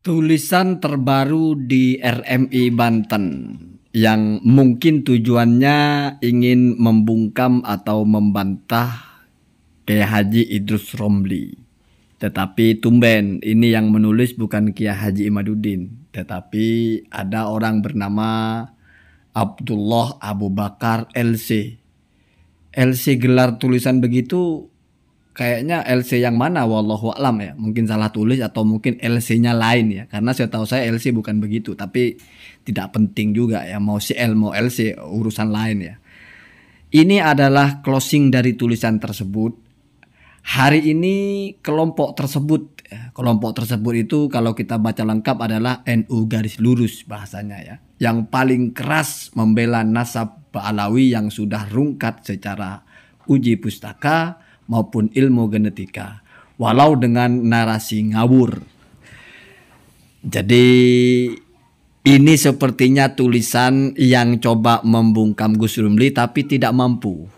Tulisan terbaru di RMI Banten yang mungkin tujuannya ingin membungkam atau membantah Kiai Haji Idrus Romli. Tetapi tumben ini yang menulis bukan Kiai Haji Imaduddin, tetapi ada orang bernama Abdullah Abu Bakar LC. LC gelar tulisan begitu kayaknya LC yang mana wallahu a'lam ya. Mungkin salah tulis atau mungkin LC-nya lain ya. Karena saya tahu saya LC bukan begitu, tapi tidak penting juga ya, mau CL mau LC urusan lain ya. Ini adalah closing dari tulisan tersebut. Hari ini kelompok tersebut itu kalau kita baca lengkap adalah NU garis lurus bahasanya ya. Yang paling keras membela nasab Ba'alawi yang sudah rungkat secara uji pustaka maupun ilmu genetika, walau dengan narasi ngawur. Jadi ini sepertinya tulisan yang coba membungkam Gus Romli tapi tidak mampu.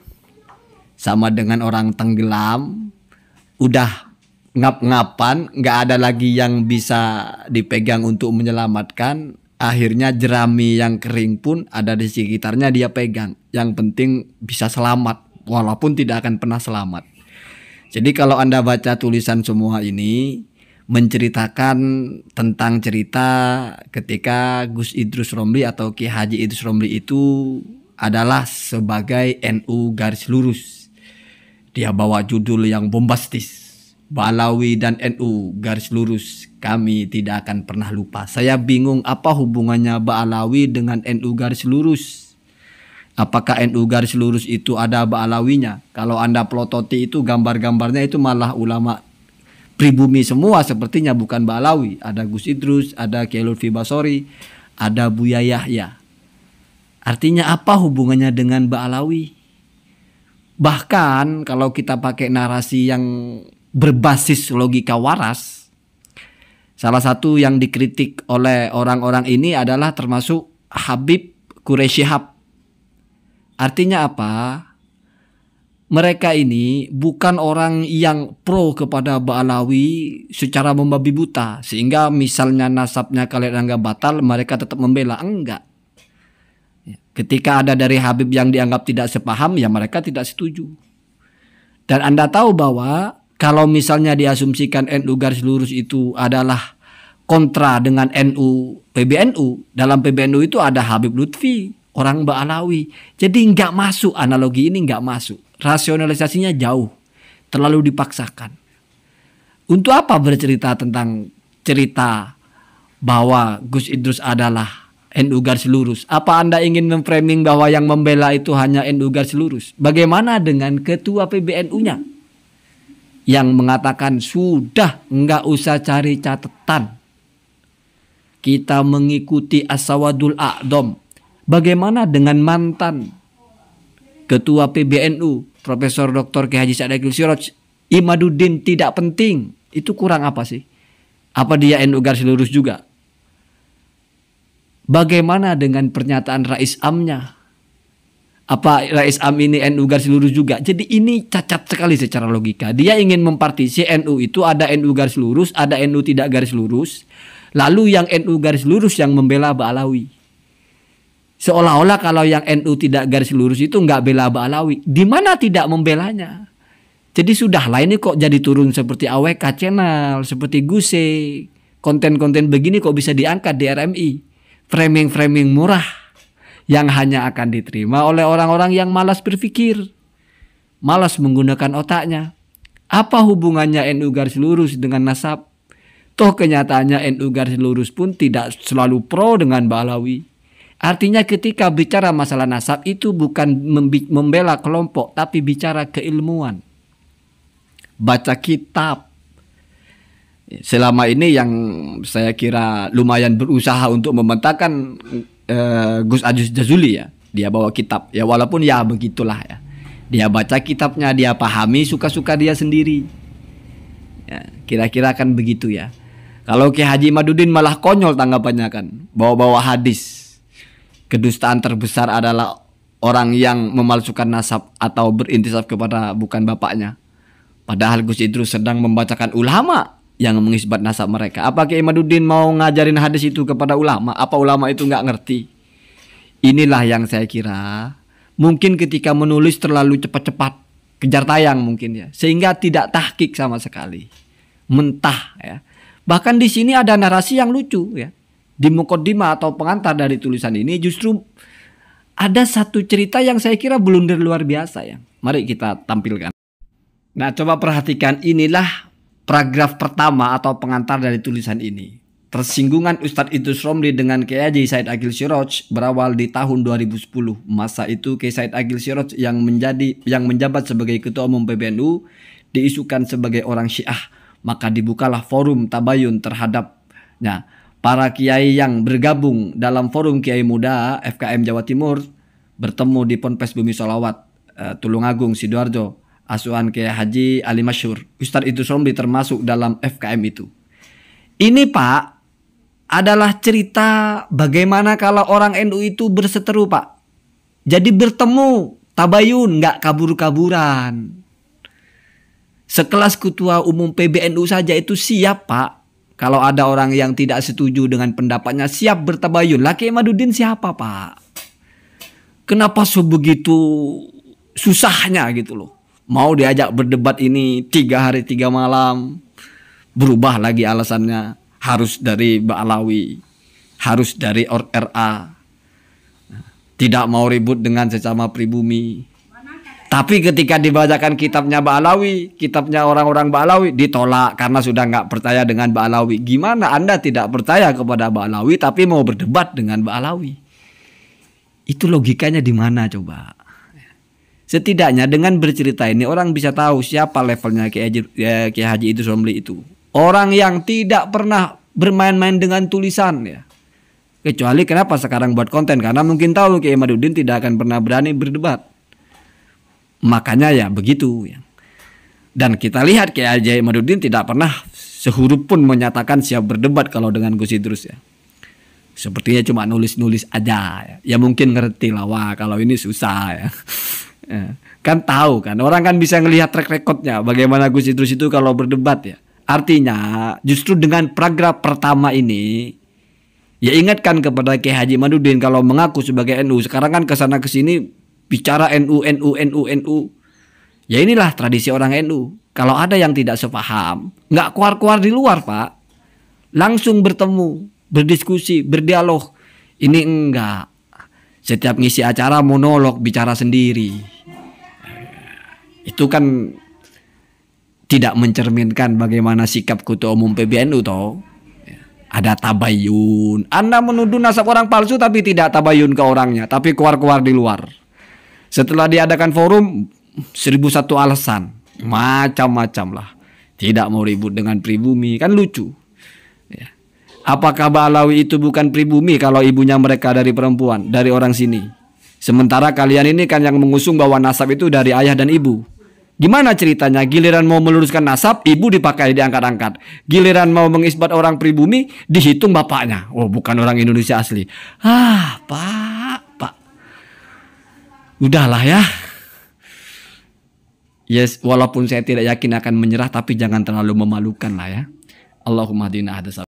Sama dengan orang tenggelam, udah ngap-ngapan, nggak ada lagi yang bisa dipegang untuk menyelamatkan. Akhirnya jerami yang kering pun ada di sekitarnya dia pegang. Yang penting bisa selamat, walaupun tidak akan pernah selamat. Jadi kalau Anda baca tulisan semua ini menceritakan tentang cerita ketika Gus Idrus Romli atau Kiai Haji Idrus Romli itu adalah sebagai NU garis lurus. Dia bawa judul yang bombastis. Ba'alawi dan NU garis lurus, kami tidak akan pernah lupa. Saya bingung apa hubungannya Ba'alawi dengan NU garis lurus. Apakah NU garis lurus itu ada Ba'alawinya? Kalau Anda pelototi itu gambar-gambarnya itu malah ulama pribumi semua sepertinya, bukan Ba'alawi. Ada Gus Idrus, ada Kiai Lutfi Basori, ada Buya Yahya. Artinya apa hubungannya dengan Ba'alawi? Bahkan kalau kita pakai narasi yang berbasis logika waras, salah satu yang dikritik oleh orang-orang ini adalah termasuk Habib Quraisy Shihab. Artinya apa? Mereka ini bukan orang yang pro kepada Ba'alawi secara membabi buta, sehingga misalnya nasabnya kalian anggap batal, mereka tetap membela. Enggak. Ketika ada dari Habib yang dianggap tidak sepaham, ya mereka tidak setuju. Dan Anda tahu bahwa kalau misalnya diasumsikan NU garis lurus itu adalah kontra dengan NU PBNU, dalam PBNU itu ada Habib Lutfi, orang Ba'alawi. Jadi nggak masuk, analogi ini nggak masuk. Rasionalisasinya jauh, terlalu dipaksakan. Untuk apa bercerita tentang cerita bahwa Gus Idrus adalah NU garis lurus? Apa Anda ingin memframing bahwa yang membela itu hanya NU garis lurus? Bagaimana dengan ketua PBNU-nya? Yang mengatakan sudah nggak usah cari catatan, kita mengikuti As-Sawadul A'dham. Bagaimana dengan mantan ketua PBNU Profesor Dr. Kiai Haji Sa'id Akil Siraj, Imaduddin tidak penting? Itu kurang apa sih? Apa dia NU garis lurus juga? Bagaimana dengan pernyataan Rais Amnya? Apa Rais Am ini NU garis lurus juga? Jadi ini cacat sekali secara logika. Dia ingin mempartisi NU itu ada NU garis lurus, ada NU tidak garis lurus. Lalu yang NU garis lurus yang membela Ba'alawi. Seolah-olah kalau yang NU tidak garis lurus itu nggak bela Ba'alawi. Di mana tidak membelanya? Jadi sudahlah, ini kok jadi turun seperti AWK channel, seperti Guse. Konten-konten begini kok bisa diangkat di RMI. Framing-framing murah yang hanya akan diterima oleh orang-orang yang malas berpikir, malas menggunakan otaknya. Apa hubungannya NU garis lurus dengan nasab? Toh kenyataannya NU garis lurus pun tidak selalu pro dengan Ba'alawi. Artinya ketika bicara masalah nasab itu bukan membela kelompok, tapi bicara keilmuan. Baca kitab. Selama ini yang saya kira lumayan berusaha untuk membantahkan Gus Aziz Jazuli ya, dia bawa kitab ya, walaupun ya begitulah ya, dia baca kitabnya, dia pahami suka-suka dia sendiri ya, kira-kira kan begitu ya. Kalau Kiai Haji Imaduddin malah konyol tanggapannya kan, bawa-bawa hadis kedustaan terbesar adalah orang yang memalsukan nasab atau berintisab kepada bukan bapaknya, padahal Gus Idrus sedang membacakan ulama yang mengisbat nasab mereka. Apa Kiai Imaduddin mau ngajarin hadis itu kepada ulama? Apa ulama itu nggak ngerti? Inilah yang saya kira mungkin ketika menulis terlalu cepat-cepat, kejar tayang mungkin ya, sehingga tidak tahqiq sama sekali, mentah ya. Bahkan di sini ada narasi yang lucu ya. Di mukaddimah atau pengantar dari tulisan ini justru ada satu cerita yang saya kira blunder luar biasa ya. Mari kita tampilkan. Nah, coba perhatikan, inilah paragraf pertama atau pengantar dari tulisan ini. Persinggungan Ustadz Idrus Romli dengan Kiai Haji Said Agil Siraj berawal di tahun 2010. Masa itu Kiai Said Agil Siraj yang menjabat sebagai Ketua Umum PBNU diisukan sebagai orang Syiah. Maka dibukalah forum tabayun terhadapnya. Para kiai yang bergabung dalam forum Kiai Muda FKM Jawa Timur bertemu di Ponpes Bumi Sholawat Tulungagung Sidoarjo, asuhan Kiai Haji Ali Masyhur. Ustadz Idrus Romli termasuk dalam FKM itu. Ini Pak adalah cerita bagaimana kalau orang NU itu berseteru Pak. Jadi bertemu tabayun, nggak kabur-kaburan. Sekelas Ketua Umum PBNU saja itu siap Pak. Kalau ada orang yang tidak setuju dengan pendapatnya, siap bertabayun. Lah Kiai Imaduddin siapa Pak? Kenapa sebegitu susahnya gitu loh? Mau diajak berdebat ini 3 hari 3 malam. Berubah lagi alasannya. Harus dari Ba'alawi. Harus dari RA. Tidak mau ribut dengan sesama pribumi. Tapi ketika dibacakan kitabnya Ba'alawi, kitabnya orang-orang Ba'alawi, ditolak karena sudah nggak percaya dengan Ba'alawi. Gimana Anda tidak percaya kepada Ba'alawi tapi mau berdebat dengan Ba'alawi? Itu logikanya di mana coba? Setidaknya dengan bercerita ini orang bisa tahu siapa levelnya Kiai Haji Idrus Romli itu. Orang yang tidak pernah bermain-main dengan tulisan ya. Kecuali kenapa sekarang buat konten, karena mungkin tahu Kiai Imaduddin tidak akan pernah berani berdebat. Makanya ya begitu ya. Dan kita lihat Kiai Haji Imaduddin tidak pernah sehuruf pun menyatakan siap berdebat kalau dengan Gus Idrus ya. Sepertinya cuma nulis-nulis aja ya. Ya mungkin ngerti lah, wah kalau ini susah ya. Ya. Kan tahu kan, orang kan bisa ngelihat track recordnya bagaimana Gus Idrus itu kalau berdebat ya. Artinya justru dengan paragraf pertama ini ya ingatkan kepada Kiai Haji Imaduddin kalau mengaku sebagai NU. Sekarang kan kesana kesini bicara NU. Ya inilah tradisi orang NU. Kalau ada yang tidak sepaham, nggak keluar-keluar di luar Pak. Langsung bertemu, berdiskusi, berdialog. Ini enggak. Setiap ngisi acara monolog, bicara sendiri. Itu kan tidak mencerminkan bagaimana sikap Ketua Umum PBNU toh. Ada tabayun. Anda menuduh nasab orang palsu tapi tidak tabayun ke orangnya, tapi keluar-keluar di luar. Setelah diadakan forum 1001 alasan, macam-macam lah. Tidak mau ribut dengan pribumi, kan lucu. Ya. Apakah Ba'alawi itu bukan pribumi kalau ibunya mereka dari perempuan, dari orang sini? Sementara kalian ini kan yang mengusung bahwa nasab itu dari ayah dan ibu. Gimana ceritanya? Giliran mau meluruskan nasab, ibu dipakai diangkat-angkat. Giliran mau mengisbat orang pribumi, dihitung bapaknya. Oh, bukan orang Indonesia asli. Pak. Udahlah ya. Yes, walaupun saya tidak yakin akan menyerah, tapi jangan terlalu memalukan lah ya. Allahumma hadina hadasa.